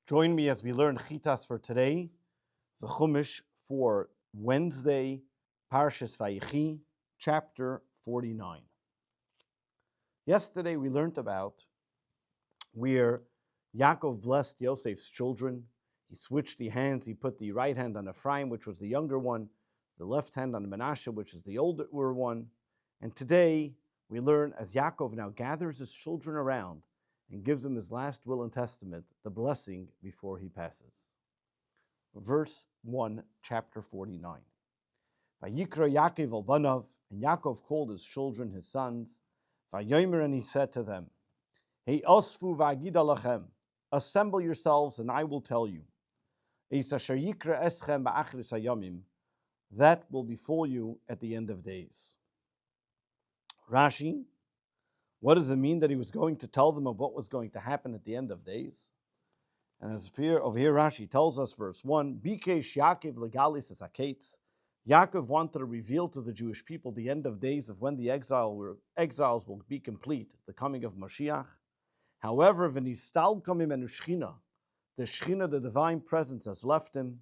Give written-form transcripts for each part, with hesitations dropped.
Join me as we learn Chitas for today, the Chumash for Wednesday, Parshas Vayechi, chapter 49. Yesterday we learned about where Yaakov blessed Yosef's children. He switched the hands. He put the right hand on Ephraim, which was the younger one, the left hand on Manasseh, which is the older one. And today we learn as Yaakov now gathers his children around and gives them his last will and testament, the blessing before he passes. Verse 1, chapter 49. Vayikra Yaakov al banav, and Yaakov called his children, his sons. Vayomer, and he said to them, Hey osfu v'agid alachem, assemble yourselves, and I will tell you. Eis asher yikra eschem ba'achris hayamim, that will befall you at the end of days. Rashi, what does it mean that he was going to tell them of what was going to happen at the end of days? And as over here, Rashi tells us, verse 1, Bikesh Yaakov legalis as haketz. Yaakov wanted to reveal to the Jewish people the end of days of when the exiles will be complete, the coming of Mashiach. However, v'nistal kamim enu shchina, the shchina, the divine presence, has left him.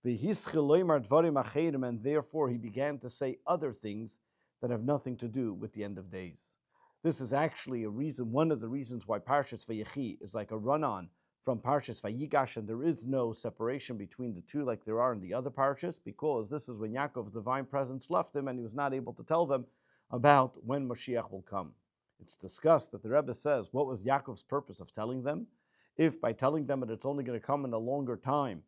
V'hischil loymar dvarim acherim, and therefore he began to say other things that have nothing to do with the end of days. This is actually one of the reasons why Parshas Vayechi is like a run-on from Parshas Vayigash, and there is no separation between the two like there are in the other Parshas, because this is when Yaakov's divine presence left him and he was not able to tell them about when Mashiach will come. It's discussed that the Rebbe says, what was Yaakov's purpose of telling them? If by telling them that it's only going to come in a longer time,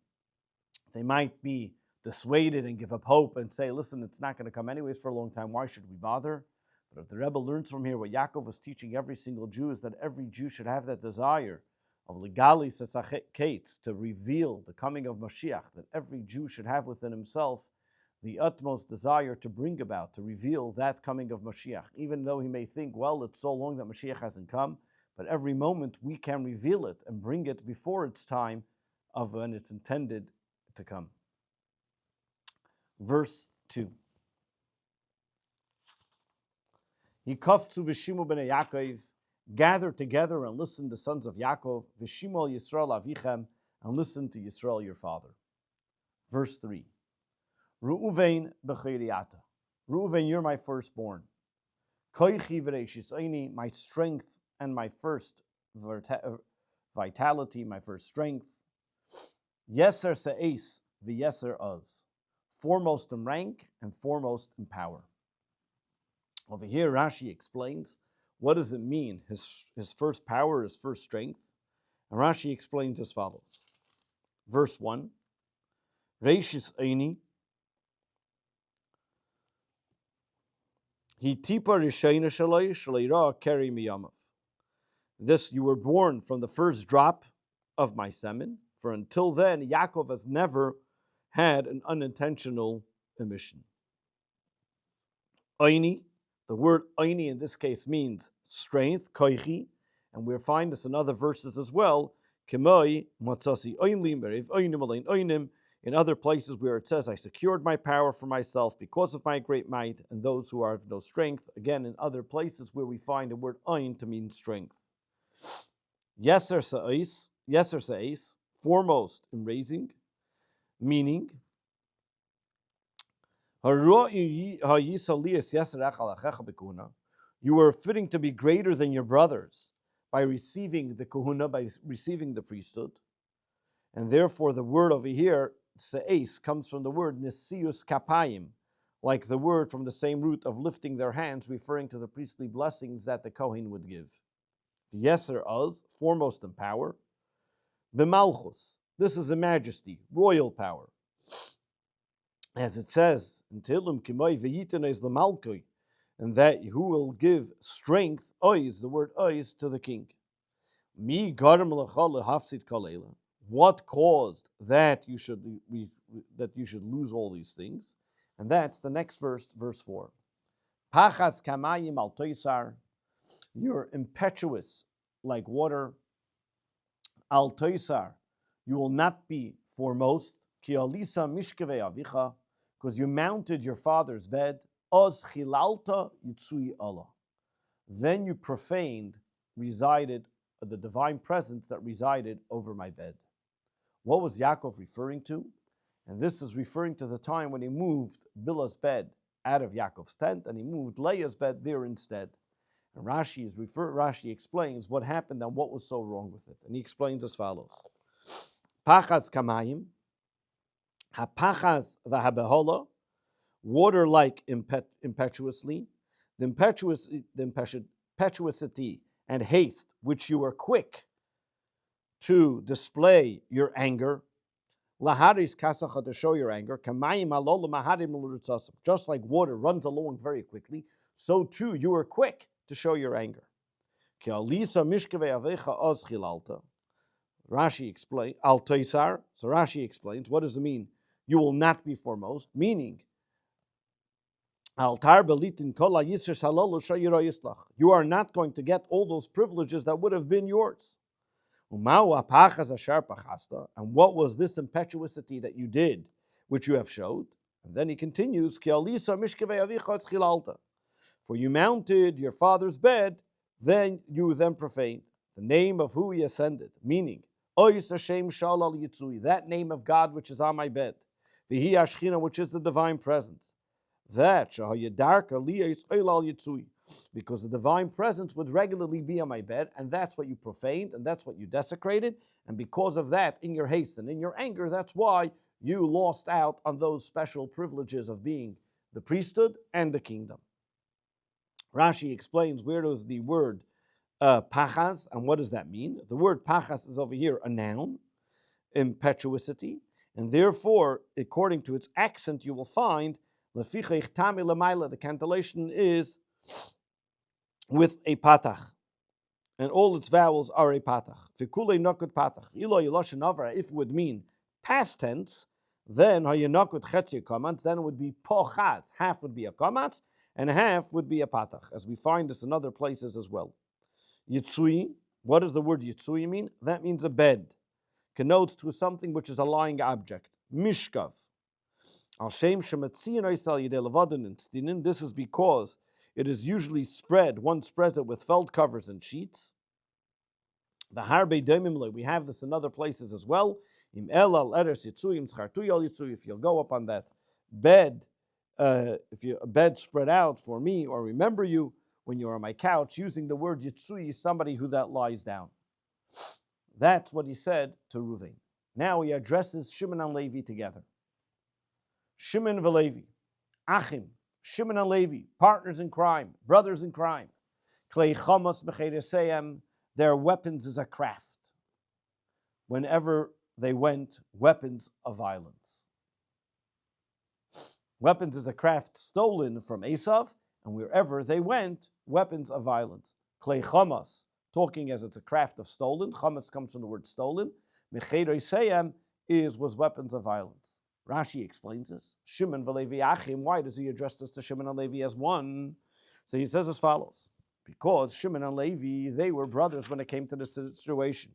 they might be dissuaded and give up hope and say, listen, it's not going to come anyways for a long time, why should we bother? But if the Rebbe learns from here what Yaakov was teaching every single Jew is that every Jew should have that desire of legalis esacheketz, to reveal the coming of Mashiach, that every Jew should have within himself the utmost desire to bring about, to reveal that coming of Mashiach. Even though he may think, well, it's so long that Mashiach hasn't come, but every moment we can reveal it and bring it before its time of when it's intended to come. Verse 2. Yikafzu v'shimu b'nei Yaakov, gather together and listen to sons of Yaakov, v'shimol Yisrael avichem, and listen to Yisrael your father. Verse 3. Reuven b'chayriata. Reuven, you're my firstborn. Koichi v'reishis oini, my strength and my first vitality, my first strength. Yeser se'es v'yeser uz, foremost in rank and foremost in power. Over here, Rashi explains, what does it mean, his first power, his first strength? And Rashi explains as follows. Verse 1, Reishis Eini, Hi tipa rishayna shalai shalaira keri miyamav. This, you were born from the first drop of my semen, for until then, Yaakov has never had an unintentional emission. Eini, the word oini in this case means strength, koichi, and we'll find this in other verses as well. Kemoi matzasi oinim berev oinim alein oinim. In other places where it says, I secured my power for myself because of my great might, and those who are of no strength. Again, in other places where we find the word oin to mean strength. Yeser se'es, foremost in raising, meaning you were fitting to be greater than your brothers by receiving the kahuna, by receiving the priesthood. And therefore the word over here, se'es, comes from the word nesius kapayim, like the word from the same root of lifting their hands, referring to the priestly blessings that the Kohen would give. Yeser uz, foremost in power. B'malchus, this is a majesty, royal power. As it says in Tehillim, Kimoi v'yitenes l'malkoi, and that who will give strength, ois, the word ois, to the king. Mi garam l'cha lehafsid kalela. What caused that you should lose all these things? And that's the next verse, verse 4. Pachas kamayim al toisar, you're impetuous like water. Al toisar, you will not be foremost. Ki alisa mishkevei avicha, because you mounted your father's bed. Oz chilalta yitzui Allah. Then you profaned, the divine presence that resided over my bed. What was Yaakov referring to? And this is referring to the time when he moved Bilhah's bed out of Yaakov's tent and he moved Leah's bed there instead. And Rashi explains what happened and what was so wrong with it. And he explains as follows. Pachas kamayim, hapachas v'habehola, water like impetuously, the impetuosity and haste, which you are quick to display your anger, laharis kasacha, to show your anger, kamayim alola maharim l'rutzasam, just like water runs along very quickly, so too you are quick to show your anger. Ki alisa mishkavei avecha oz chilalta. Rashi explains, al toisar. So Rashi explains, what does it mean? You will not be foremost, meaning altar belitin kol yisr salolu shayiro yislach. You are not going to get all those privileges that would have been yours. And what was this impetuosity that you did, which you have showed? And then he continues, for you mounted your father's bed, then you profaned the name of who he ascended, meaning that name of God which is on my bed, which is the divine presence. That because the divine presence would regularly be on my bed, and that's what you profaned, and that's what you desecrated, and because of that, in your haste and in your anger, that's why you lost out on those special privileges of being the priesthood and the kingdom. Rashi explains where is the word pachas, and what does that mean? The word pachas is over here a noun, impetuosity, and therefore, according to its accent, you will find the cantillation is with a patach, and all its vowels are a patach. If it would mean past tense, then it would be pochaz. Half would be a kamatz, and half would be a patach, as we find this in other places as well. Yitzui, what does the word yitzui mean? That means a bed. Connotes to something which is a lying object. Mishkav. This is because it is usually spread, one spreads it with felt covers and sheets. The harbe domimle, we have this in other places as well. If you'll go up on that bed, if you a bed spread out for me or remember you when you're on my couch, using the word yitzui, somebody who that lies down. That's what he said to Reuven. Now he addresses Shimon and Levi together. Shimon and Levi, Achim, Shimon and Levi, partners in crime, brothers in crime. Klei chamas b'chereseyem, their weapons is a craft. Whenever they went, weapons of violence. Weapons is a craft stolen from Esav, and wherever they went, weapons of violence. Klei chamas, talking as it's a craft of stolen. Chamas comes from the word stolen. B'chereseyem was weapons of violence. Rashi explains this. Shimon v'Levi Achim. Why does he address this to Shimon and Levi as one? So he says as follows: because Shimon and Levi, they were brothers when it came to the situation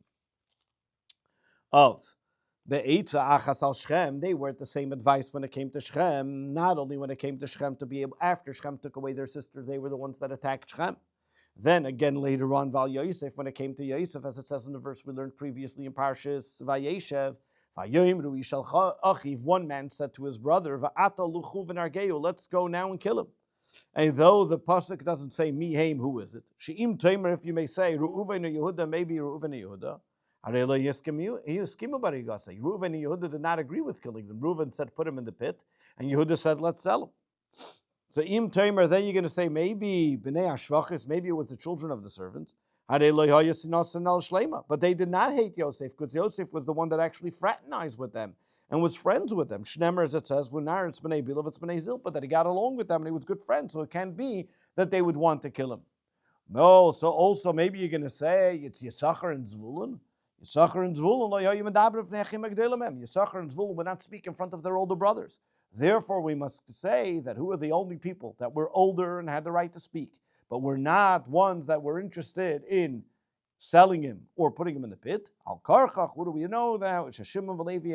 of the Eitza Achas al Shechem. They were at the same advice when it came to Shechem. Not only when it came to Shechem to be able, after Shechem took away their sister, they were the ones that attacked Shechem. Then again later on, Val Yosef, when it came to Yosef, as it says in the verse we learned previously in Parshas Vayeshev. One man said to his brother, let's go now and kill him. And though the pasuk doesn't say me, him, who is it? She'im Tamer, if you may say, Reuven or Yehuda, maybe Reuven or Yehuda. Reuven and Yehuda did not agree with killing them. Reuven said, put him in the pit, and Yehuda said, let's sell him. So Im Tamer, then you're going to say, maybe Bnei Ashvachis, maybe it was the children of the servants. But they did not hate Yosef, because Yosef was the one that actually fraternized with them and was friends with them. Shnemer, as it says, Vunar, it's Bnei Bilav, it's Bnei Zilpa, that he got along with them and he was good friends, so it can't be that they would want to kill him. No, so also maybe you're going to say it's Yisachar and Zvulun. Yisachar and Zvulun would not speak in front of their older brothers. Therefore, we must say that who are the only people that were older and had the right to speak, but were not ones that were interested in selling him or putting him in the pit. Al Karchach, what do we know now? It's Shimon and Levi.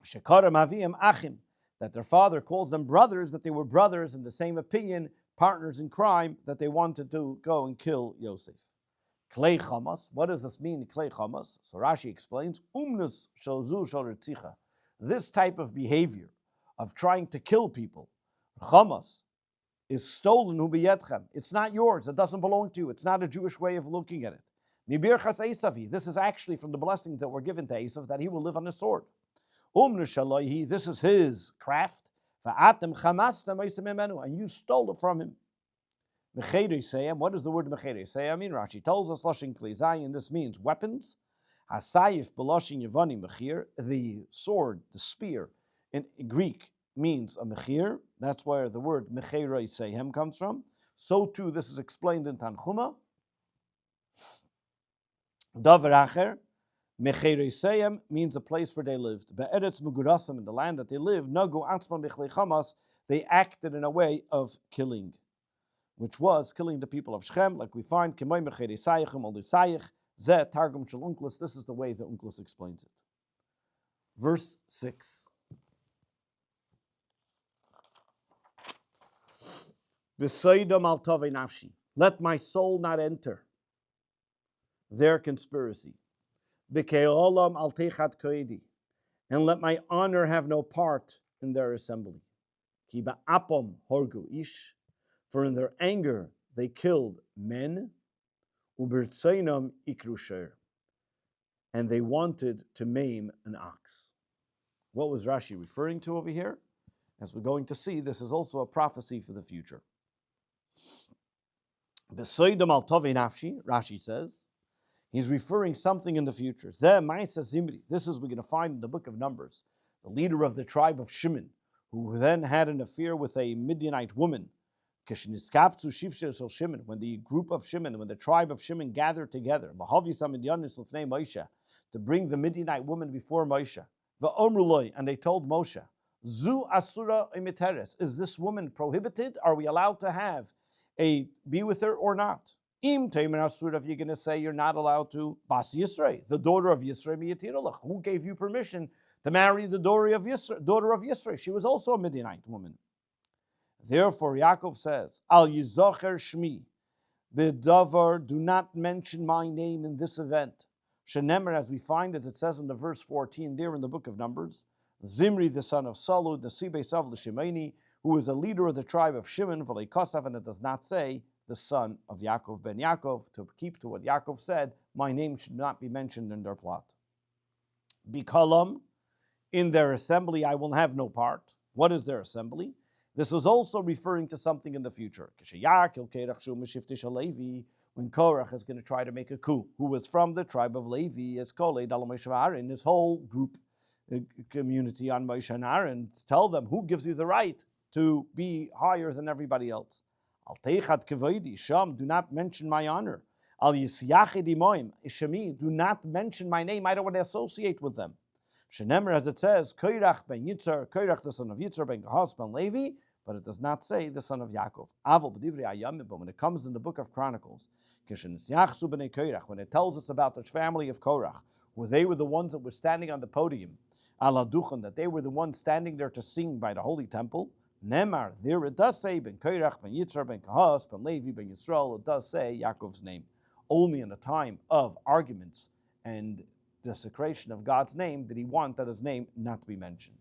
Shekaram Avim Achim, that their father calls them brothers, that they were brothers in the same opinion, partners in crime, that they wanted to go and kill Yosef. Klei chamas. What does this mean, klei chamas? So Rashi explains, umnus shalzu shalritzicha. This type of behavior of trying to kill people, chamas, is stolen hu biyetchem. It's not yours. It doesn't belong to you. It's not a Jewish way of looking at it. Mibirchas Esavi. This is actually from the blessings that were given to Esav, that he will live on a sword. This is his craft. And you stole it from him. What does the word mechedei mean? Rashi tells us, Lashon Klei Zayin, this means weapons. Hasayif beloshin yevani mechir, the sword, the spear, in Greek means a mechir. That's where the word mechedei sehem comes from. So too, this is explained in Tanchuma. Davar acher, mechedei sehem means a place where they lived. Be'eretz megurasim, in the land that they lived, nagu atzma mechlei chamas, they acted in a way of killing, which was killing the people of Shechem, like we find Kemoi mechedei sayichem al disayich zeh targum shel Unklis. This is the way the Unklis explains it. Verse 6. B'soidom al tovei nafshi. Let my soul not enter their conspiracy. B'ke'olam al teichat koedi. And let my honor have no part in their assembly. Ki ba'apom horgu ish. For in their anger they killed men. Ubertzainam ikru sher. And they wanted to maim an ox. What was Rashi referring to over here? As we're going to see, this is also a prophecy for the future. Besoidam al tovei nafshi, Rashi says, he's referring something in the future. Zeh ma'aseh Zimri. This is we're going to find in the book of Numbers, the leader of the tribe of Shimon, who then had an affair with a Midianite woman. When the group of Shimon, when the tribe of Shimon gathered together, to bring the Midianite woman before Moshe, and they told Moshe, Zu asura imiteres, is this woman prohibited? Are we allowed to be with her or not? Im teimer asura, if you're going to say you're not allowed to, Bas Yisrei, the daughter of Yisrei miyatiralach. Who gave you permission to marry the daughter of Yisrei? She was also a Midianite woman. Therefore, Yaakov says, Al yizocher shmi, b'davar, do not mention my name in this event. Shenemer, as we find, as it says in the verse 14 there in the book of Numbers, Zimri, the son of Salu, the Sibesav l'Shimeni, who was a leader of the tribe of Shimon, v'lei kosav, and it does not say the son of Yaakov ben Yaakov, to keep to what Yaakov said, my name should not be mentioned in their plot. Bikalam, in their assembly I will have no part. What is their assembly? This was also referring to something in the future. When Korach is going to try to make a coup, who was from the tribe of Levi, as in his whole group community on Moshe and Aaron, to tell them who gives you the right to be higher than everybody else. Al teichat kavodi, Sham, do not mention my honor. Al yisyachid imoim, Ishami, do not mention my name. I don't want to associate with them. Shenemer, as it says, Koirach ben Yitzhar, Koirach the son of Yitzhar ben Gahas ben Levi, but it does not say the son of Yaakov. Avol b'divrei ayamim, but when it comes in the book of Chronicles, when it tells us about the family of Korach, where they were the ones that were standing on the podium, ala duchen, that they were the ones standing there to sing by the holy temple, Nemar, there it does say ben Koirach ben Yitzhar ben Gahas ben Levi ben Yisrael, it does say Yaakov's name. Only in a time of arguments and desecration of God's name did he want that his name not to be mentioned.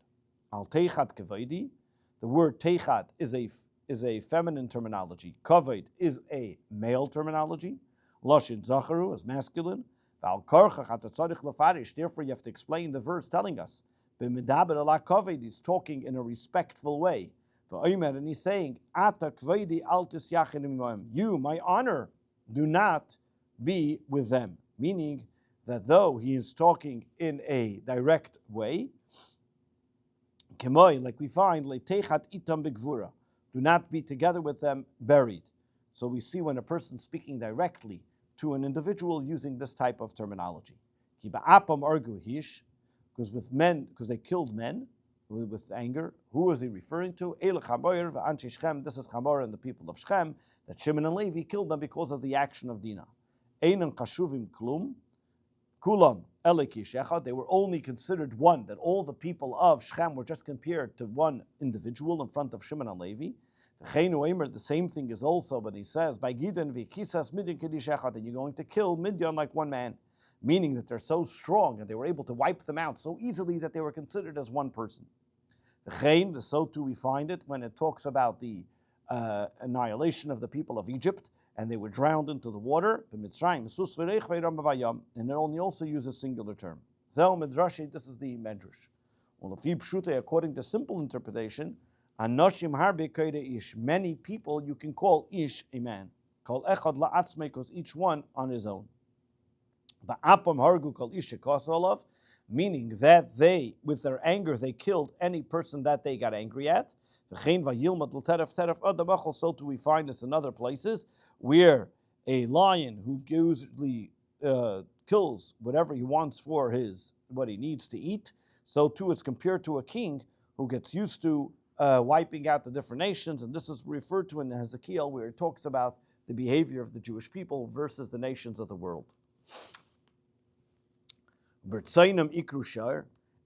Al teichat kavodi, the word teichat is a feminine terminology. Kavod is a male terminology. Loshin zacharu is masculine. Val karchach atatzarich lefarish. Therefore, you have to explain the verse telling us b'medaber ala kavod. He's talking in a respectful way. And he's saying, Ata kvodi al tisyachin imoim. You, my honor, do not be with them. Meaning that though he is talking in a direct way, Kemoi, like we find, leitechat itam begvura, do not be together with them buried. So we see when a person speaking directly to an individual using this type of terminology. Ki ba'apam argu hish, because they killed men with anger. Who was he referring to? El Chamoyer v'anshi Shechem. This is Chamor and the people of Shechem, that Shimon and Levi killed them because of the action of Dinah. Einan kashuvim klum, kulam elikish echad. They were only considered one, that all the people of Shechem were just compared to one individual in front of Shimon and Levi. The same thing is also when he says, by Gideon v'kisas Midian kedish echad, and you're going to kill Midian like one man, meaning that they're so strong and they were able to wipe them out so easily that they were considered as one person. So too we find it when it talks about the annihilation of the people of Egypt, and they were drowned into the water. And it only also uses singular term. This is the Medrash. According to simple interpretation, many people you can call ish a man. Call echad la'atzmei, because each one on his own. Ba'apam hargu kol ish olav, meaning that they, with their anger, they killed any person that they got angry at. So too we find this in other places, where a lion who usually kills whatever he wants for what he needs to eat, so too it's compared to a king who gets used to wiping out the different nations, and this is referred to in Hezekiel, where it talks about the behavior of the Jewish people versus the nations of the world.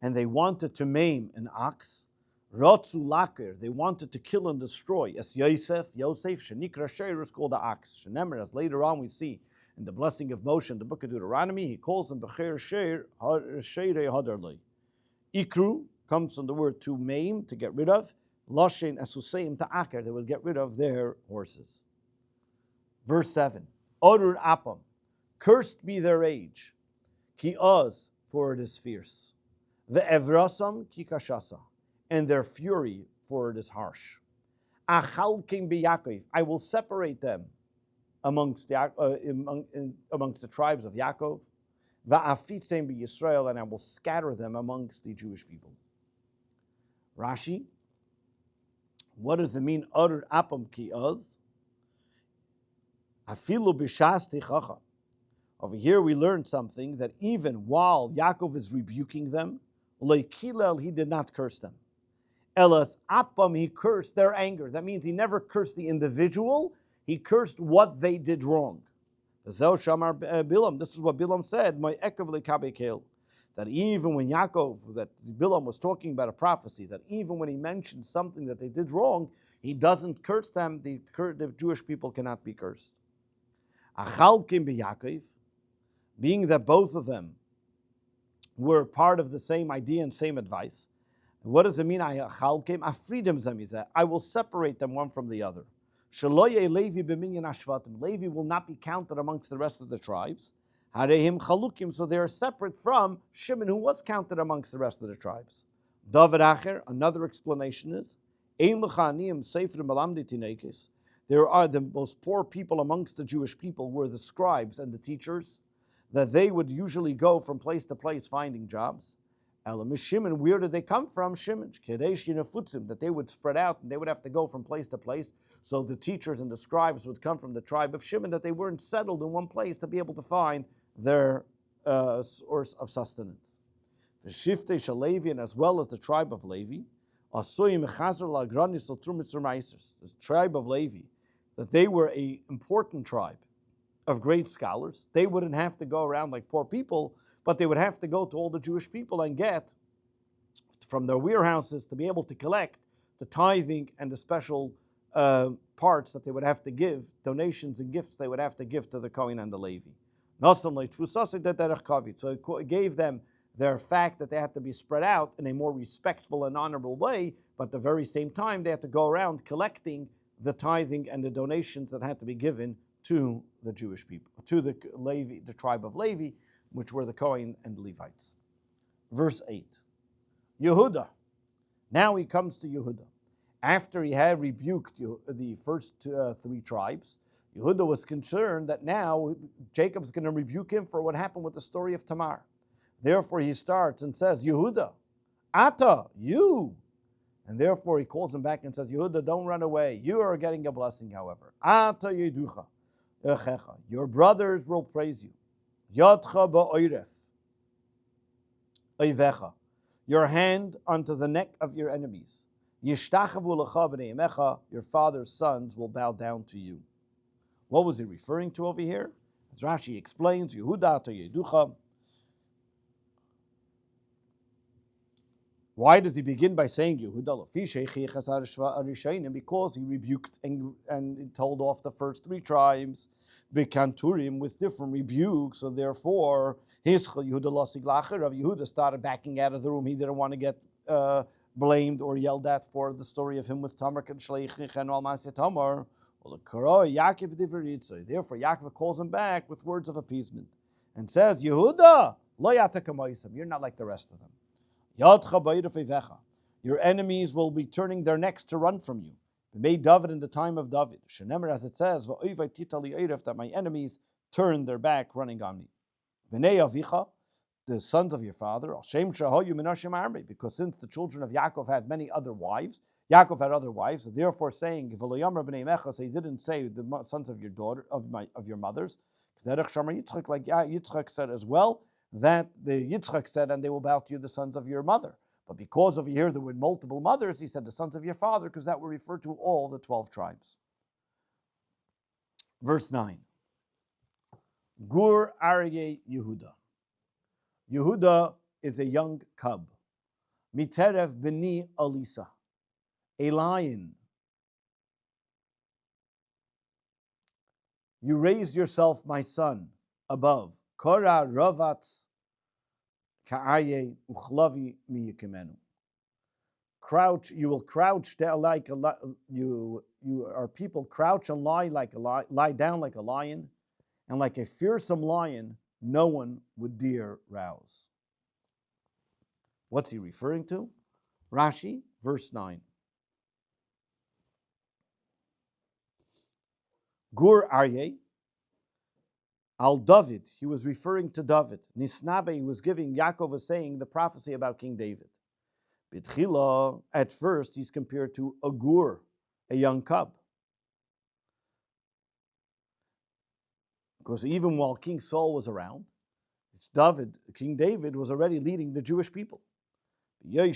And they wanted to maim an ox. Rotzu laker, they wanted to kill and destroy. As Yosef, shenikra sheir is called the ox. Shenemer, as later on we see in the blessing of Moshe in the book of Deuteronomy, he calls them becher sheir hadarlei. Ikru comes from the word to maim, to get rid of. Lashen esuseim ta'aker, they would get rid of their horses. Verse 7. Orur apam, cursed be their age. Ki oz, for it is fierce. Ve'evrasam ki kashasa, and their fury, for it is harsh. Achalkim b'Yaakov, I will separate them amongst the tribes of Yaakov. Va'afitzem b'Yisrael, and I will scatter them amongst the Jewish people. Rashi, what does it mean? Orur apam ki oz? Afilu b'shas tichacha. Over here we learned something, that even while Yaakov is rebuking them, leikilel, he did not curse them. Elas apam, he cursed their anger. That means he never cursed the individual, he cursed what they did wrong. This is what Bilam said, that even when that Bilam was talking about a prophecy, that even when he mentioned something that they did wrong, he doesn't curse them, the Jewish people cannot be cursed. Achalkim b'Yaakov, being that both of them were part of the same idea and same advice. And what does it mean? I will separate them one from the other. Levi will not be counted amongst the rest of the tribes. So they are separate from Shimon, who was counted amongst the rest of the tribes. Another explanation is, there are the most poor people amongst the Jewish people were the scribes and the teachers, that they would usually go from place to place finding jobs. Shimon, where did they come from? Shimon, that they would spread out and they would have to go from place to place. So the teachers and the scribes would come from the tribe of Shimon, that they weren't settled in one place to be able to find their source of sustenance. The Shiftei shel Levi, and as well as the tribe of Levi, the tribe of Levi, that they were an important tribe of great scholars. They wouldn't have to go around like poor people, but they would have to go to all the Jewish people and get from their warehouses to be able to collect the tithing and the special parts that they would have to give, donations and gifts they would have to give to the Kohen and the Levi. So it gave them their fact that they had to be spread out in a more respectful and honorable way, but at the very same time they had to go around collecting the tithing and the donations that had to be given to the Jewish people, to the Levi, the tribe of Levi, which were the Kohen and the Levites. Verse 8. Yehuda. Now he comes to Yehuda. After he had rebuked the first three tribes, Yehuda was concerned that now Jacob's going to rebuke him for what happened with the story of Tamar. Therefore he starts and says, Yehuda, Ata, you. And therefore he calls him back and says, Yehuda, don't run away. You are getting a blessing, however. Ata yeducha, echecha. Your brothers will praise you. Yadcha ba'oiref, oivecha. Your hand unto the neck of your enemies. Yishtachavu lecha b'nei emecha. Your father's sons will bow down to you. What was he referring to over here? As Rashi explains, Yehuda ata yeducha. Why does he begin by saying Yehuda? Because he rebuked and told off the first three tribes, Bekanturim, with different rebukes. So therefore, Yehuda started backing out of the room. He didn't want to get blamed or yelled at for the story of him with Tamar and Shleichich and Almasya Tamar. Therefore, Yaakov calls him back with words of appeasement and says, Yehuda, you're not like the rest of them. Your enemies will be turning their necks to run from you. Made David in the time of David. Shenemer, as it says, that my enemies turned their back running on me. The sons of your father, because since the children of Yaakov had many other wives, Yaakov had other wives, therefore saying, so he didn't say the sons of your daughter, of your mothers. Like Yitzchak said as well, that the Yitzchak said, and they will bow to you the sons of your mother. But because over here there were multiple mothers, he said the sons of your father, because that would refer to all the 12 tribes. Verse 9. Gur Aryeh Yehuda. Yehuda is a young cub. Miterev beni Alisa, a lion. You raised yourself, my son, above. Kora ravatz ka'aryeh uchlavi miyikimenu. Crouch, you will crouch down like you are people crouch and lie down like a lion, and like a fearsome lion, no one would dare rouse. What's he referring to? Rashi, verse 9. Gur Aryeh, al David, he was referring to David. Nisnabe, he was giving, Yaakov was saying the prophecy about King David. Bitchila, at first, he's compared to a gur, a young cub. Because even while King Saul was around, King David was already leading the Jewish people. Even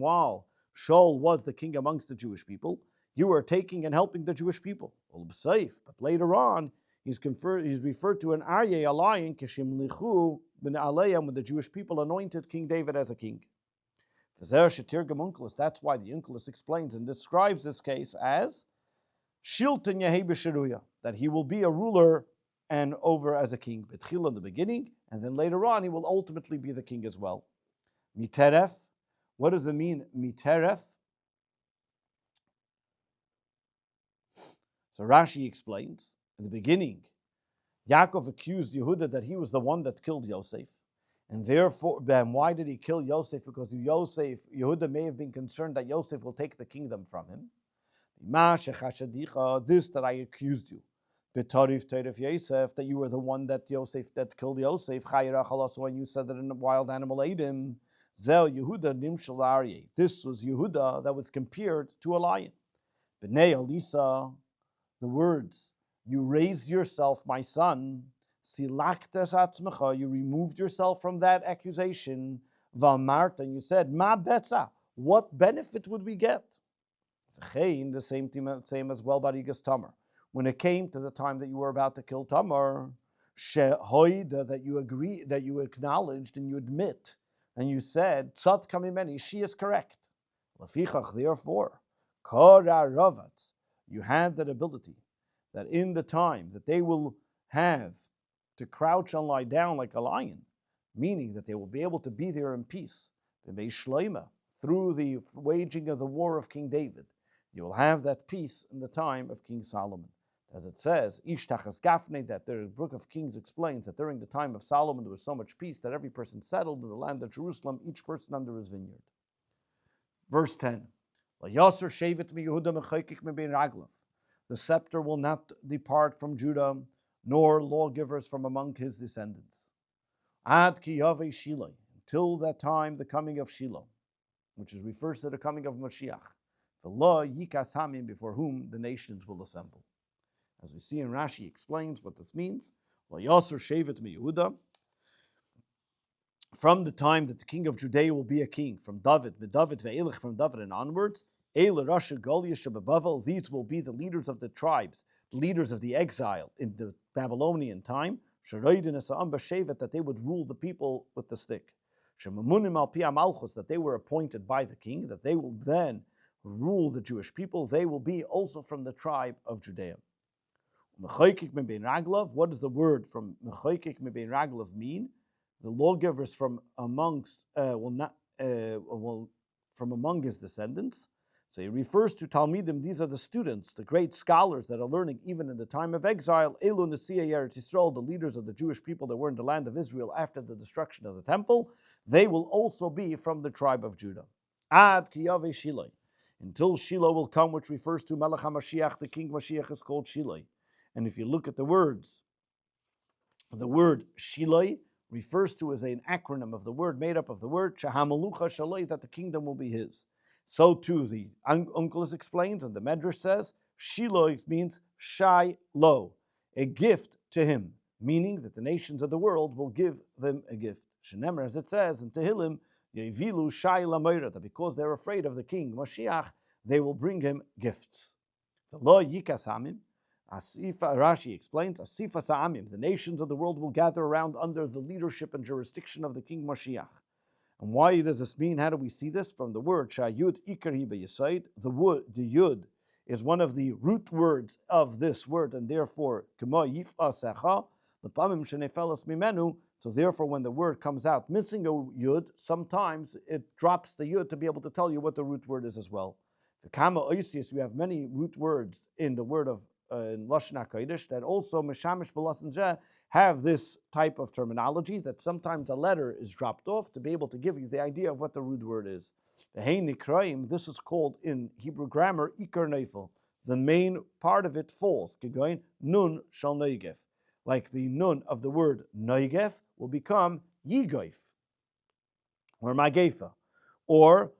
while Shaul was the king amongst the Jewish people, you were taking and helping the Jewish people. But later on, he's referred to an Aryeh, a lion, when the Jewish people anointed King David as a king. That's why the Unkelus explains and describes this case as Shilton Yehei B'Sheruya, that he will be a ruler and over as a king. Betchila in the beginning, and then later on he will ultimately be the king as well. Miteref, what does it mean, Miteref? So Rashi explains, in the beginning, Yaakov accused Yehuda that he was the one that killed Yosef. And therefore, then why did he kill Yosef? Because Yehuda may have been concerned that Yosef will take the kingdom from him. This that I accused you. Yosef, that you were the one that killed Yosef. When you said that in the wild animal ate him. Zel Yehuda nimshal Aryeh. This was Yehuda that was compared to a lion. B'nei Alisa, the words, you raised yourself, my son. Silachtes atzmecha, you removed yourself from that accusation. V'amart, and you said, ma betza, what benefit would we get? The same as well barigas Tamar. When it came to the time that you were about to kill Tamar, shehoida, that you agree, that you acknowledged and you admit, and you said, tzat kamimeni, she is correct. Lefichach, therefore, kora ravat, you had that ability, that in the time that they will have to crouch and lie down like a lion, meaning that they will be able to be there in peace, through the waging of the war of King David. You will have that peace in the time of King Solomon. As it says, Ishtachas Gafne, that the Book of Kings explains that during the time of Solomon there was so much peace that every person settled in the land of Jerusalem, each person under his vineyard. Verse 10. The scepter will not depart from Judah, nor lawgivers from among his descendants. Ad ki yaveh Shiloh, until that time, the coming of Shiloh, which refers to the coming of Mashiach. V'lo yikas hamim, before whom the nations will assemble. As we see in Rashi explains what this means. Yasser shevet mi Yehuda, from the time that the king of Judea will be a king, from David ve'elech, from David and onwards, Eile Rasha Golia Shebabavel, these will be the leaders of the tribes, the leaders of the exile in the Babylonian time, that they would rule the people with the stick. That they were appointed by the king, that they will then rule the Jewish people. They will be also from the tribe of Judea. What does the word from mechoikik mebein raglav mean? The lawgivers from amongst from among his descendants. So he refers to Talmidim. These are the students, the great scholars that are learning even in the time of exile. Elu Nesiya Eretz Yisrael, the leaders of the Jewish people that were in the land of Israel after the destruction of the temple. They will also be from the tribe of Judah. Ad Kiyave Shiloi, until Shiloh will come, which refers to Melech HaMashiach, the King Mashiach is called Shiloh. And if you look at the words, the word Shiloh refers to as an acronym of the word, made up of the word Shahamalucha Shaloi, that the kingdom will be his. So too the Onkelos explains, and the Medrash says, Shiloh means Shai Lo, a gift to him, meaning that the nations of the world will give them a gift. Shenemer, as it says in Tehillim, Yevilu Shai Lamoira, that because they're afraid of the king Mashiach, they will bring him gifts. The Lo Yikas Hamim, Rashi explains, Asifa Sa'amim, the nations of the world will gather around under the leadership and jurisdiction of the king Mashiach. And why does this mean? How do we see this? From the word Shayud Ikari B'Yisayid, the Yud is one of the root words of this word, and therefore K'mo Yif'a Secha L'pamim Shenefelas Mimenu. So therefore, when the word comes out missing a Yud, sometimes it drops the Yud to be able to tell you what the root word is as well. The Kama Oisius, we have many root words in the word of in Lashon HaKodesh that also Meshamish B'Lasan Zeh have this type of terminology that sometimes a letter is dropped off to be able to give you the idea of what the root word is. The Hein Nikraim, this is called in Hebrew grammar Ikar Neifel. The main part of it falls. Kegoin Nun Shal Neigef. Like the Nun of the word Neigef will become Yigoif or Magefa. Or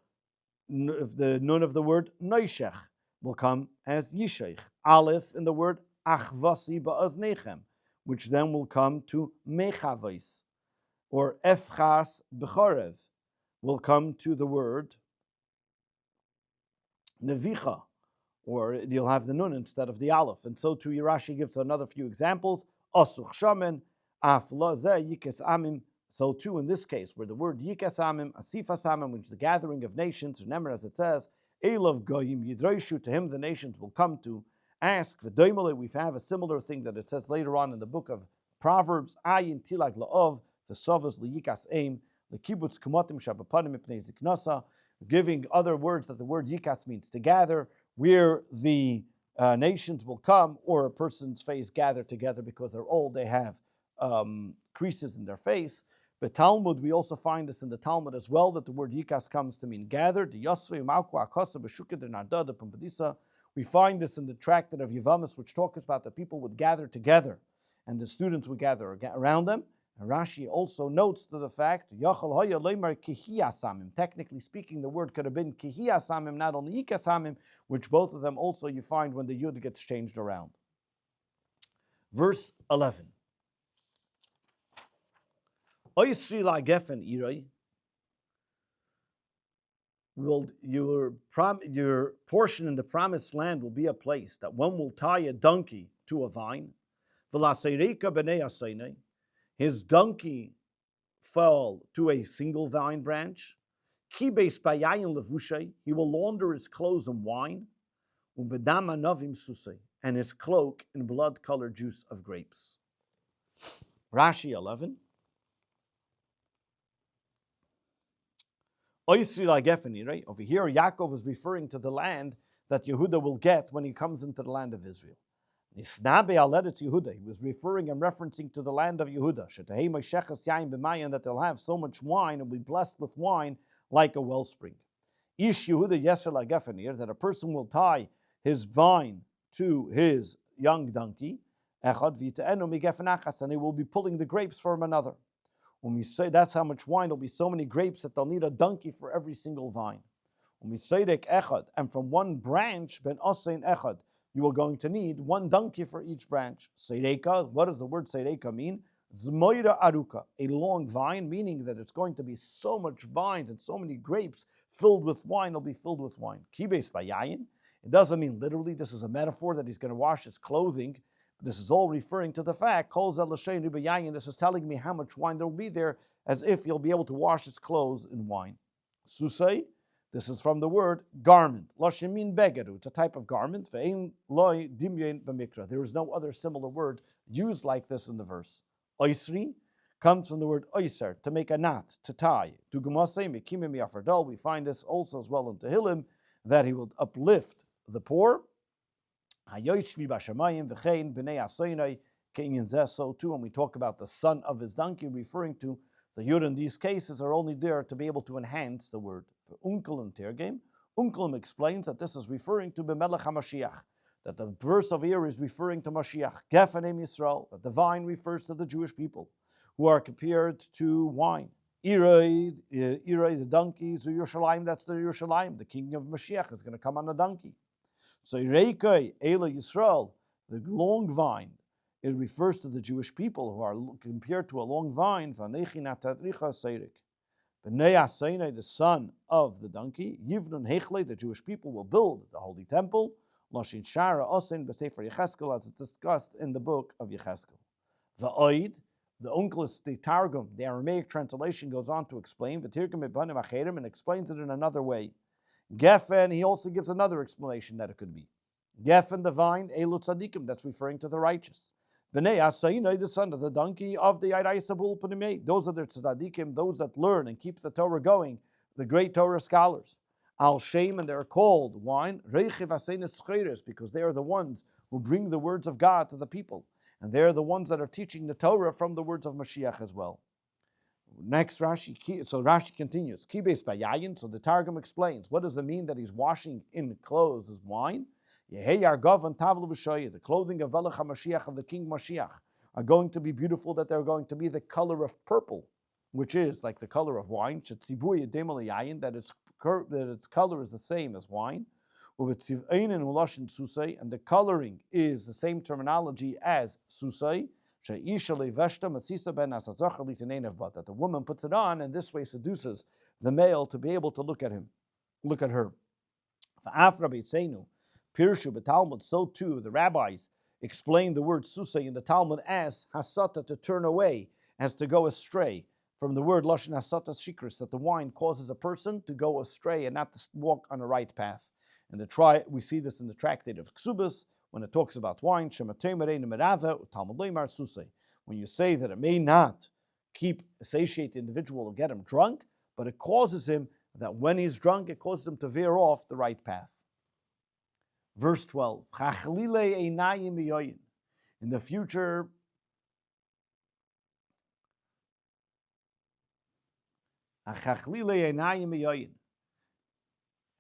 if the Nun of the word Neishech will come as Yisheich. Aleph in the word Achvasi Ba'aznechem, which then will come to Mechavais, or Efchas Bechorev, will come to the word Nevicha, or you'll have the Nun instead of the Aleph. And so too, Rashi gives another few examples. Asuch Shamen, Afla Zeh Yikes Amim. So too, in this case, where the word Yikes Amim, Asifas Amim, which is the gathering of nations, remember as it says, Elav Goyim Yidreshu, to him the nations will come to ask. V'doimele, we have a similar thing that it says later on in the book of Proverbs, Ayin Tilag La'ov, V'sovas Liyikas Eim, L'kibutz Kumotim Shabapanim Ipnei Ziknasa, giving other words that the word Yikas means to gather, where the nations will come, or a person's face gather together because they're old, they have creases in their face. But Talmud, we also find this in the Talmud as well, that the word Yikas comes to mean gathered. We find this in the tractate of Yevamis, which talks about that people would gather together and the students would gather around them. And Rashi also notes to the fact, technically speaking, the word could have been Kihiyasamim, not only Yikasamim, which both of them also you find when the Yud gets changed around. Verse 11. Your portion in the promised land will be a place that one will tie a donkey to a vine. His donkey fell to a single vine branch. He will launder his clothes in wine, and his cloak in blood-colored juice of grapes. Rashi 11. Over here, Yaakov is referring to the land that Yehuda will get when he comes into the land of Israel. He was referring and referencing to the land of Yehuda, that they'll have so much wine and be blessed with wine like a wellspring. Ish Yehuda that a person will tie his vine to his young donkey, and he will be pulling the grapes from another. When we say that's how much wine, there'll be so many grapes that they'll need a donkey for every single vine. When we say echad, and from one branch, ben osein echad, you are going to need one donkey for each branch. Seireka, what does the word seireka mean? Zmoira aruka, a long vine, meaning that it's going to be so much vines and so many grapes filled with wine, they'll be filled with wine. Kibes bayayin, it doesn't mean literally, this is a metaphor that he's going to wash his clothing. This is all referring to the fact, this is telling me how much wine there will be there, as if you'll be able to wash his clothes in wine. Susay, this is from the word garment. Lashimin begeru, it's a type of garment. There is no other similar word used like this in the verse. Oisri comes from the word oiser, to make a knot, to tie. We find this also as well in Tehillim, that he will uplift the poor. So too, when we talk about the son of his donkey, referring to the yud in these cases are only there to be able to enhance the word. For Unkel and Tergem, Unkel explains that this is referring to B'melech HaMashiach, that the verse of here is referring to Mashiach. Gefanim Yisrael, that the vine refers to the Jewish people who are compared to wine. Iroi, the donkeys, Yerushalayim, that's the Yerushalayim. The king of Mashiach is going to come on a donkey. So Reikai, Ela Yisrael, the long vine, it refers to the Jewish people who are compared to a long vine. The son of the donkey, Yivnun Hechle, the Jewish people will build the holy temple. Lashin Shara Osin B'Sefer Yecheskel, as it's discussed in the book of Yecheskel. The Oid, the Unclus, the Targum, the Aramaic translation goes on to explain the Tirgum Ebanim Acherim and explains it in another way. Gefen, he also gives another explanation that it could be. Gefen, the vine, Elu Tzadikim, that's referring to the righteous. B'nei Asayinai, the son of the donkey of the Yadaisabul Panimei. Those are the Tzadikim, those that learn and keep the Torah going, the great Torah scholars. Al Shem, and they're called wine, Reichiv Asenis Cheres, because they are the ones who bring the words of God to the people. And they're the ones that are teaching the Torah from the words of Mashiach as well. Next Rashi, so Rashi continues. Kibes Bayayin, so the Targum explains, what does it mean that he's washing in clothes as wine? The clothing of Melech HaMashiach, of the King Mashiach, are going to be beautiful, that they're going to be the color of purple, which is like the color of wine, that its color is the same as wine, and the coloring is the same terminology as susay, that the woman puts it on and this way seduces the male to be able to look at her. Pirshu b'Talmud, so too the rabbis explain the word susay in the Talmud as hasata, to turn away, as to go astray, from the word lashon hasata shikris, that the wine causes a person to go astray and not to walk on the right path. And we see this in the tractate of Ksubas when it talks about wine. When you say that it may not satiate the individual or get him drunk, but it causes him that when he's drunk, it causes him to veer off the right path. Verse 12. In the future,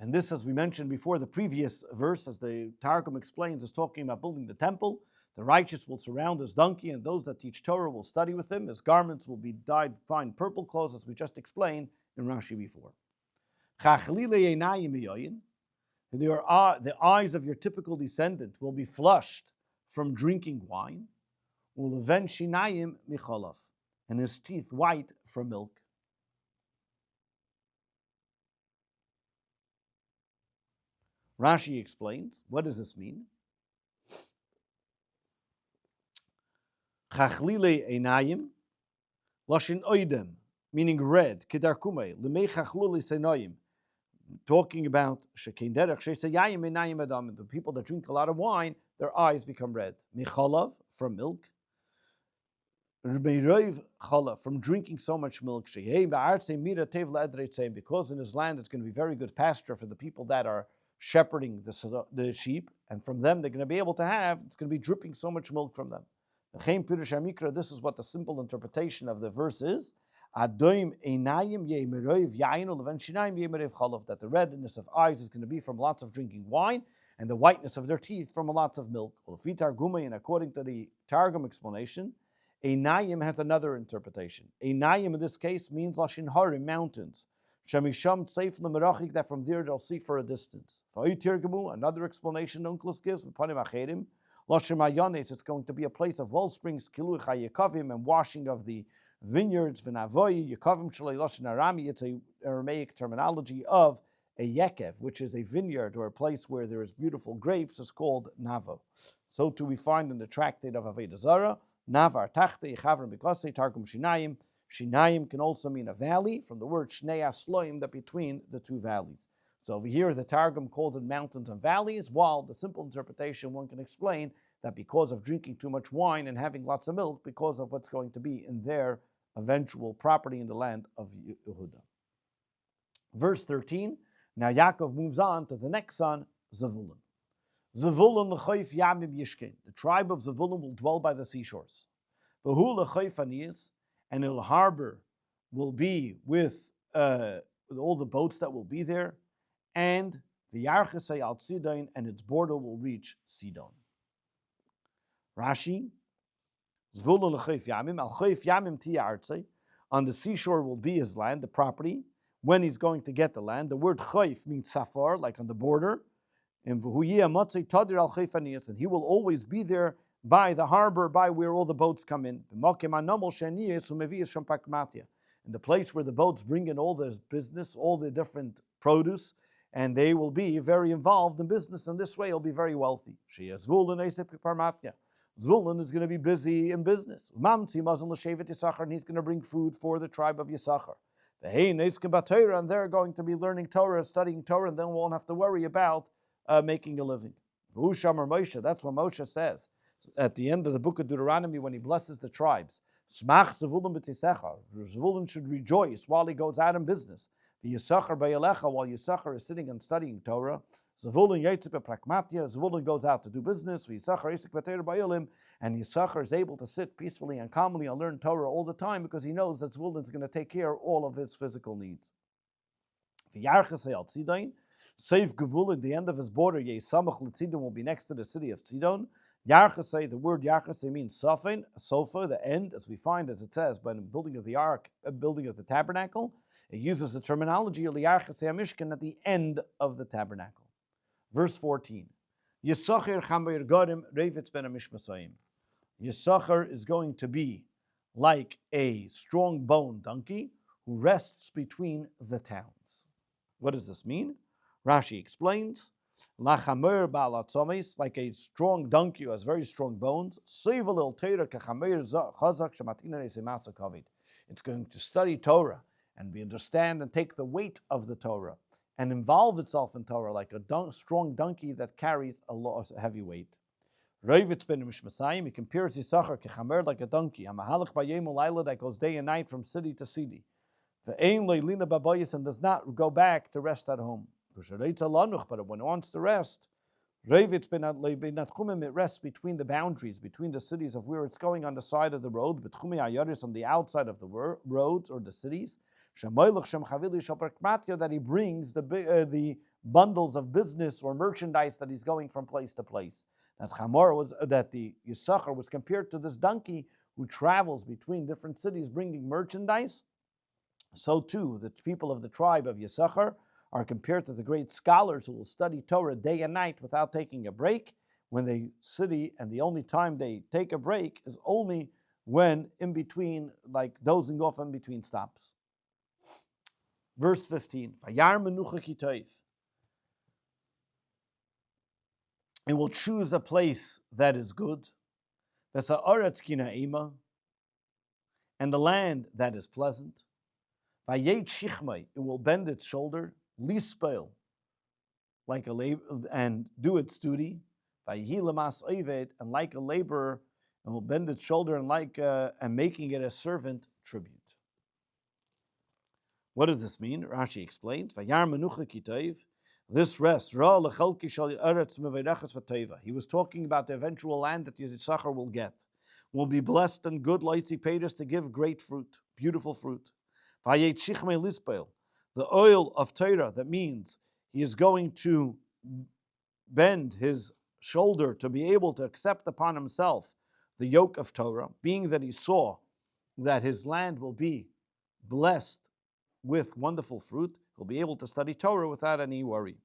and this, as we mentioned before, the previous verse, as the Targum explains, is talking about building the temple. The righteous will surround his donkey, and those that teach Torah will study with him. His garments will be dyed fine purple clothes, as we just explained in Rashi before. The eyes of your typical descendant will be flushed from drinking wine, and his teeth white from milk. Rashi explains, what does this mean? Chachlile einayim, lashin oidem, meaning red, kedarkume, lemei chachlule seinayim, talking about shekein derech sheisayayim einayim adam, the people that drink a lot of wine, their eyes become red. Michalav, from milk. Rebeiroiv chala, from drinking so much milk. Shehei ba'artzei mira tev la'edreitzei, because in his land it's going to be very good pasture for the people that are shepherding the sheep, and from them they're going to be able to it's going to be dripping so much milk from them. This is what the simple interpretation of the verse is. That the redness of eyes is going to be from lots of drinking wine, and the whiteness of their teeth from lots of milk. And according to the Targum explanation, Einayim has another interpretation. Einayim in this case means Lashin Harim, mountains. Shemisham Tseif Lemerachik, that from there they'll see for a distance. Another explanation Unclus gives, Panim Acherim, Lashem Mayones, it's going to be a place of well springs, Kilu Chayekavim, and washing of the vineyards, Vinavoy, Yekavim Shalei Lashin Arami, it's a Aramaic terminology of A yekev, which is a vineyard or a place where there is beautiful grapes, is called navo. So too we find in the tractate of Avodah Zarah, navar tachte yechavrim bikosei targum shinayim. Shinayim can also mean a valley, from the word shnei asloim, that between the two valleys. So over here, the Targum calls it mountains and valleys, while the simple interpretation, one can explain that because of drinking too much wine and having lots of milk, because of what's going to be in their eventual property in the land of Yehuda. Verse 13, now Yaakov moves on to the next son, Zevulun. Zevulun l'choif yamim yishkin. The tribe of Zevulun will dwell by the seashores. V'hu l'choif aniyas, and it'll harbor, will be with all the boats that will be there, and the Yarchesei al Sidon, and its border will reach Sidon. Rashi, Zvulun l'choif yamim, al choif yamim tiya artzei, on the seashore will be his land, the property, when he's going to get the land. The word choif means safar, like on the border, and he will always be there by the harbor, by where all the boats come in. In the place where the boats bring in all the business, all the different produce, and they will be very involved in business, and this way he'll be very wealthy. Zvulun is going to be busy in business. And he's going to bring food for the tribe of Yisachar. And they're going to be learning Torah, studying Torah, and then we won't have to worry about making a living. That's what Moshe says at the end of the book of Deuteronomy when he blesses the tribes. Zvulun should rejoice while he goes out in business. The Yisachar Bayalecha, while Yisachar is sitting and studying Torah. Zvulun goes out to do business. And Yisachar is able to sit peacefully and calmly and learn Torah all the time because he knows that Zvulun is going to take care of all of his physical needs. Safe Gevul, at the end of his border, Yesamach L'Tzidon will be next to the city of Tzidon. Yarchasei, the word Yarchasei means sofin, a sofa, the end, as we find, as it says, by the building of the ark, building of the tabernacle. It uses the terminology of Yarchasei HaMishkan at the end of the tabernacle. Verse 14. Yisachar Chameir Gorim Revitz ben Amishmasayim. Yisachar is going to be like a strong bone donkey who rests between the towns. What does this mean? Rashi explains, Lachamer ba'alatzomis, like a strong donkey who has very strong bones. It's going to study Torah and understand and take the weight of the Torah and involve itself in Torah like a strong donkey that carries a heavy weight. Revitz ben Mishmasayim, he compares Yisachar kechamer like a donkey, a mahalach b'yom u'layla that goes day and night from city to city. Ve'ein leilina b'bayis, and does not go back to rest at home. But when it wants to rest, it rests between the boundaries, between the cities of where it's going on the side of the road, on the outside of the roads or the cities, that he brings the bundles of business or merchandise that he's going from place to place. That the Yisachar was compared to this donkey who travels between different cities bringing merchandise. So too, the people of the tribe of Yisachar are compared to the great scholars who will study Torah day and night without taking a break, when they study, and the only time they take a break is only when in between, like dozing off in between stops. Verse 15, Vayar menucha kitayv. It will choose a place that is good, Vesa'aretz kina'ima, and the land that is pleasant. Vayechi, it will bend its shoulder, lispel, like a labor, and do its duty. Vayihilamas oived, and like a laborer, and will bend its shoulder and and making it a servant tribute. What does this mean? Rashi explains. Vayar menucha kitayv. This rest, ra lechelki shal eretz meveirachas v'teva. He was talking about the eventual land that Yisachar will get, will be blessed and good, loitzi peiros, to give great fruit, beautiful fruit. Vayechi lispel. The oil of Torah, that means he is going to bend his shoulder to be able to accept upon himself the yoke of Torah, being that he saw that his land will be blessed with wonderful fruit, he'll be able to study Torah without any worry.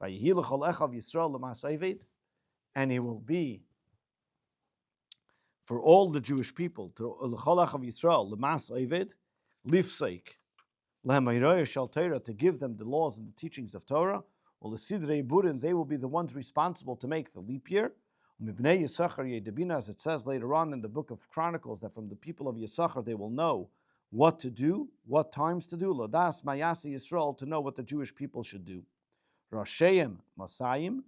And he will be for all the Jewish people, to l'cholach of Yisrael, l'mas oived, lifseik, to give them the laws and the teachings of Torah. They will be the ones responsible to make the leap year. As it says later on in the book of Chronicles, that from the people of Yisachar they will know what to do, what times to do. Lodas Mayasi Yisrael, to know what the Jewish people should do. Rasheim Masayim,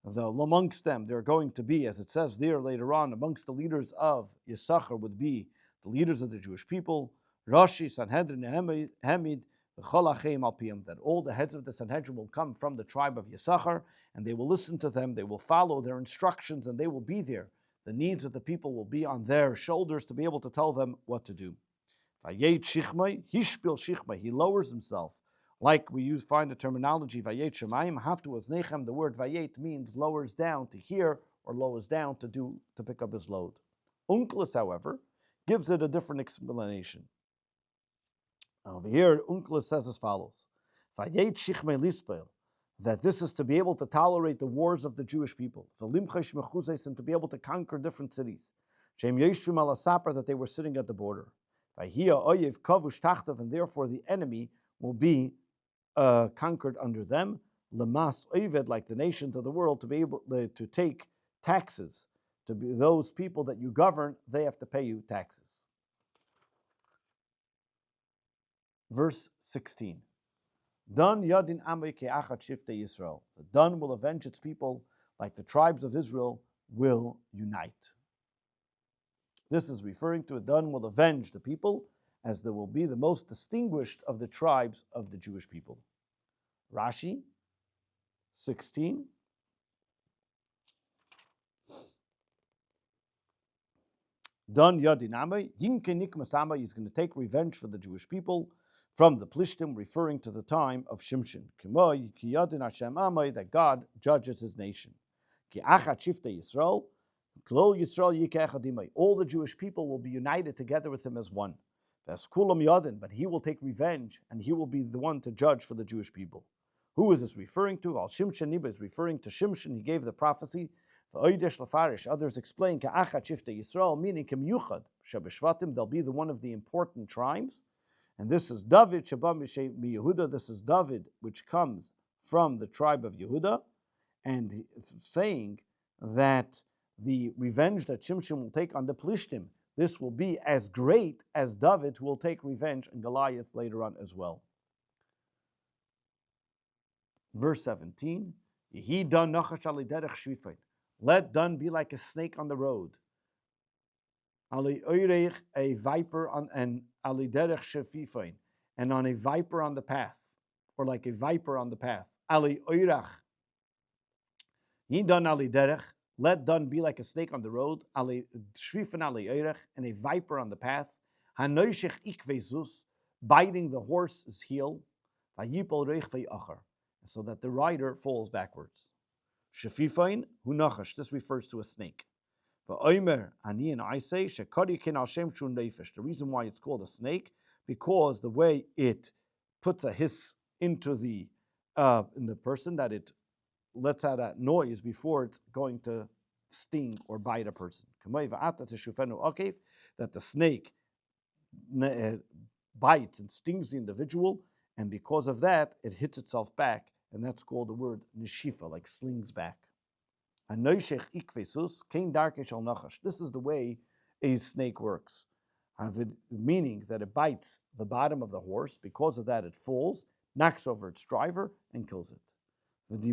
amongst them there are going to be, as it says there later on, amongst the leaders of Yisachar would be the leaders of the Jewish people. Rashi, Sanhedrin, Hamid, that all the heads of the Sanhedrin will come from the tribe of Yisachar, and they will listen to them, they will follow their instructions, and they will be there. The needs of the people will be on their shoulders to be able to tell them what to do. Vayechi, he lowers himself. Like we find the terminology, Vayechi Shemayim, hatu oznechem, the word Vayet means lowers down to hear, or lowers down to pick up his load. Unclus, however, gives it a different explanation. Over here, Unclus says as follows: Vayet shichmei lispel, that this is to be able to tolerate the wars of the Jewish people, and to be able to conquer different cities. That they were sitting at the border. And therefore the enemy will be conquered under them. Lemas oived, like the nations of the world, to be able to take taxes. To be those people that you govern, they have to pay you taxes. Verse 16. Dan yadin amay ke'achat shiftei Yisrael. The Dan will avenge its people like the tribes of Israel will unite. This is referring to a Dan will avenge the people, as there will be the most distinguished of the tribes of the Jewish people. Rashi 16. Dan yadin amay yimke nikmas amay is going to take revenge for the Jewish people from the Plishtim, referring to the time of Shimshon. That God judges his nation. All the Jewish people will be united together with him as one. But he will take revenge, and he will be the one to judge for the Jewish people. Who is this referring to? Al Shimshon Niba is referring to Shimshon. He gave the prophecy. Others explain, meaning they'll be the one of the important tribes. And this is David, Yehuda. This is David, which comes from the tribe of Yehuda, and it's saying that the revenge that Shimshon will take on the Plishtim, this will be as great as David, who will take revenge on Goliath later on as well. Verse 17, let Dan be like a snake on the road. A viper on and aliderech shefifain, and on a viper on the path, or like a viper on the path. Ali oirach. Yidan aliderech. Let Dan be like a snake on the road. Ali shrifen ali oirach, and a viper on the path. Hanoishech ikvezus, biting the horse's heel. Vayipol reich vayacher, so that the rider falls backwards. Shefifain hunachash. This refers to a snake. The reason why it's called a snake, because the way it puts a hiss into in the person, that it lets out that noise before it's going to sting or bite a person. That the snake bites and stings the individual, and because of that, it hits itself back, and that's called the word nishifa, like slings back. This is the way a snake works, meaning that it bites the bottom of the horse. Because of that, it falls, knocks over its driver, and kills it. And he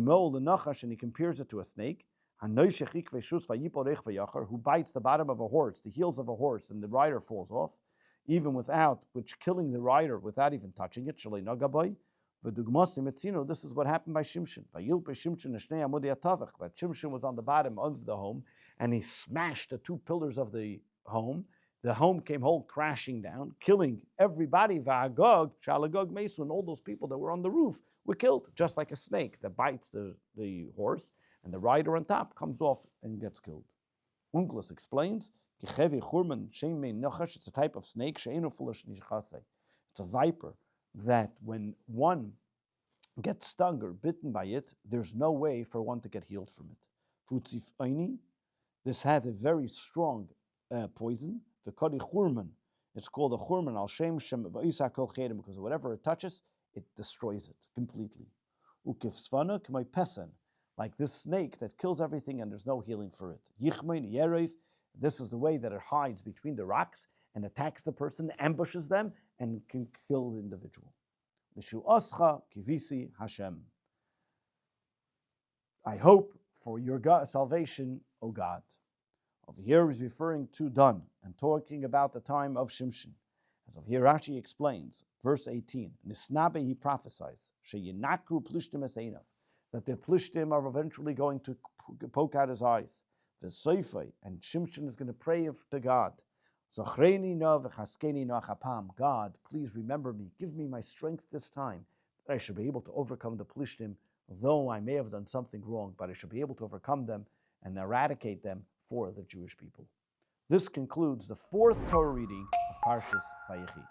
compares it to a snake, who bites the bottom of a horse, the heels of a horse, and the rider falls off, even without killing the rider without even touching it. This is what happened by Shimshon. That Shimshon was on the bottom of the home, and he smashed the two pillars of the home. The home came whole crashing down, killing everybody. Va'agog, Shalagog, Mesu, and all those people that were on the roof were killed, just like a snake that bites the horse, and the rider on top comes off and gets killed. Unclus explains, it's a type of snake, it's a viper, that when one gets stung or bitten by it, there's no way for one to get healed from it. Futzif Eini, this has a very strong poison. The Kodi Churman It's called a churman al shem shem v'isa kol chedim, because whatever it touches, it destroys it completely. Ukif k'may pesen, like this snake that kills everything and there's no healing for it. Yichmein yerev, this is the way that it hides between the rocks and attacks the person, ambushes them, and can kill the individual. Nishu oscha kivisi Hashem. I hope for your salvation, O God. Over here he's referring to Dan and talking about the time of Shimshon. As of here Rashi explains, verse 18, Nisnabe he prophesies, Sheyinakru plishtim eseinav, that the plishtim are eventually going to poke out his eyes. The Seifei, and Shimshon is going to pray to God. Zachreni no v'chaskeni no achapam. God, please remember me, give me my strength this time, that I should be able to overcome the plishtim, though I may have done something wrong, but I should be able to overcome them and eradicate them for the Jewish people. This concludes the fourth Torah reading of Parshas Vayechi.